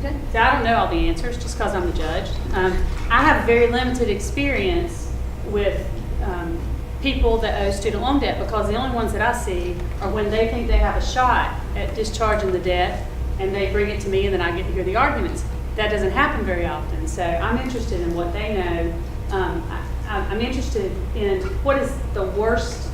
Okay. So I don't know all the answers just because I'm the judge. I have very limited experience with people that owe student loan debt, because the only ones that I see are when they think they have a shot at discharging the debt and they bring it to me and then I get to hear the arguments. That doesn't happen very often. So I'm interested in what they know. I'm interested in what is the worst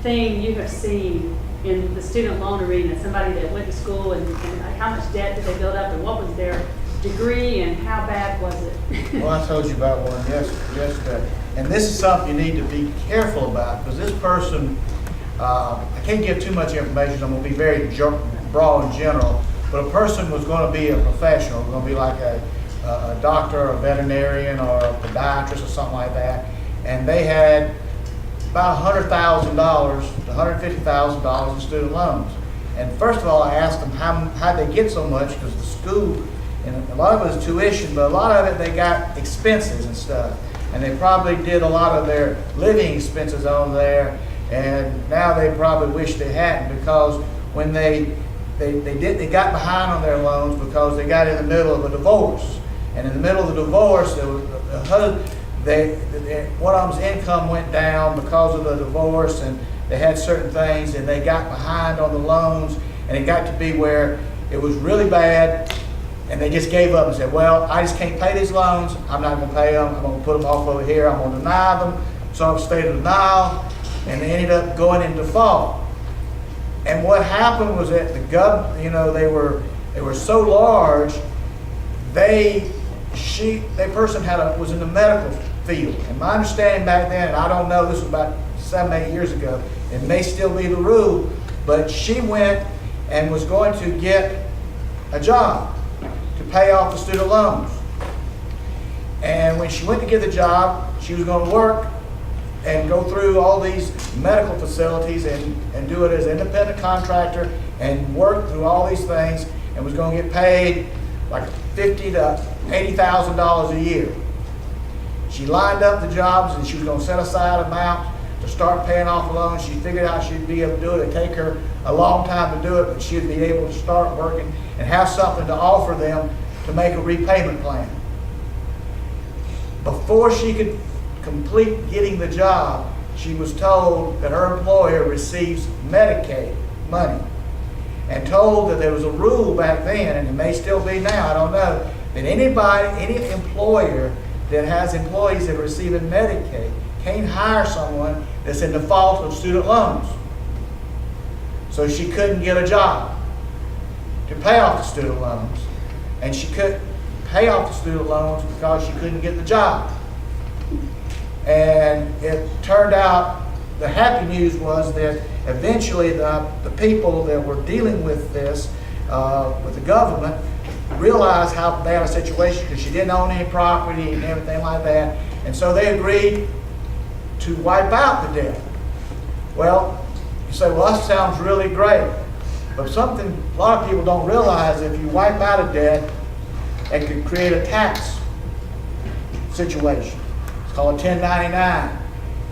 thing you have seen in the student loan arena, somebody that went to school and how much debt did they build up and what was their degree and how bad was it? Well, I told you about one yesterday. And this is something you need to be careful about, because this person, I can't give too much information, I'm going to be very broad and general, but a person was going to be a professional, going to be like a doctor, a veterinarian, or a podiatrist or something like that, and they had about $100,000 to $150,000 in student loans. And first of all, I asked them how'd they get so much, because the school, and a lot of it was tuition, but a lot of it they got expenses and stuff. And they probably did a lot of their living expenses on there, and now they probably wish they hadn't, because when they got behind on their loans because they got in the middle of a divorce. And in the middle of the divorce, there was one of them's income went down because of the divorce, and they had certain things, and they got behind on the loans, and it got to be where it was really bad, and they just gave up and said, well, I just can't pay these loans, I'm not going to pay them, I'm going to put them off over here, I'm going to deny them, so I've stayed in denial, and they ended up going in default. And what happened was that the government, you know, they were so large, that person was in the medical field. And my understanding back then, and I don't know, this was about 7, 8 years ago, it may still be the rule, but she went and was going to get a job to pay off the student loans. And when she went to get the job, she was going to work and go through all these medical facilities and do it as an independent contractor and work through all these things, and was going to get paid like $50,000 to $80,000 a year. She lined up the jobs, and she was going to set aside an amount to start paying off the loans. She figured out she'd be able to do it. It'd take her a long time to do it, but she'd be able to start working and have something to offer them to make a repayment plan. Before she could complete getting the job, she was told that her employer receives Medicaid money, and told that there was a rule back then, and it may still be now, I don't know, that any employer that has employees that are receiving Medicaid can't hire someone that's in default of student loans. So she couldn't get a job to pay off the student loans, and she couldn't pay off the student loans because she couldn't get the job. And it turned out, the happy news was that eventually the people that were dealing with this, with the government, realized how bad a situation, because she didn't own any property and everything like that, and so they agreed to wipe out the debt. Well, you say, well, that sounds really great, but something a lot of people don't realize, if you wipe out a debt, it could create a tax situation. It's called a 1099.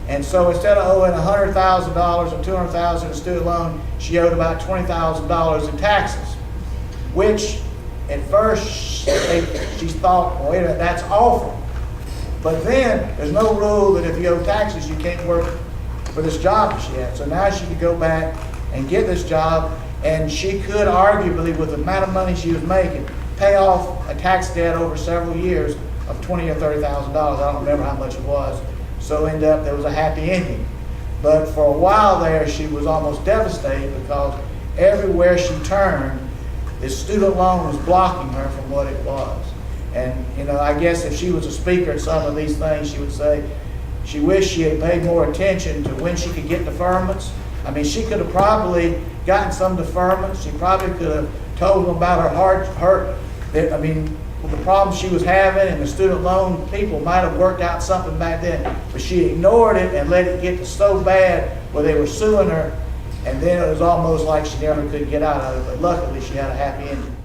And so instead of owing $100,000 or $200,000 in student loan, she owed about $20,000 in taxes, which at first she thought, well, wait a minute, that's awful. But then there's no rule that if you owe taxes, you can't work for this job that she had. So now she could go back and get this job, and she could arguably, with the amount of money she was making, pay off a tax debt over several years of $20,000 or $30,000. I don't remember how much it was. So there was a happy ending. But for a while there, she was almost devastated, because everywhere she turned, this student loan was blocking her from what it was. And you know, I guess if she was a speaker at some of these things, she would say she wished she had paid more attention to when she could get deferments. I mean, she could have probably gotten some deferments. She probably could have told them about her heart. I mean, the problems she was having, and the student loan people might have worked out something back then, but she ignored it and let it get so bad where they were suing her, and then it was almost like she never could get out of it. But luckily, she had a happy ending.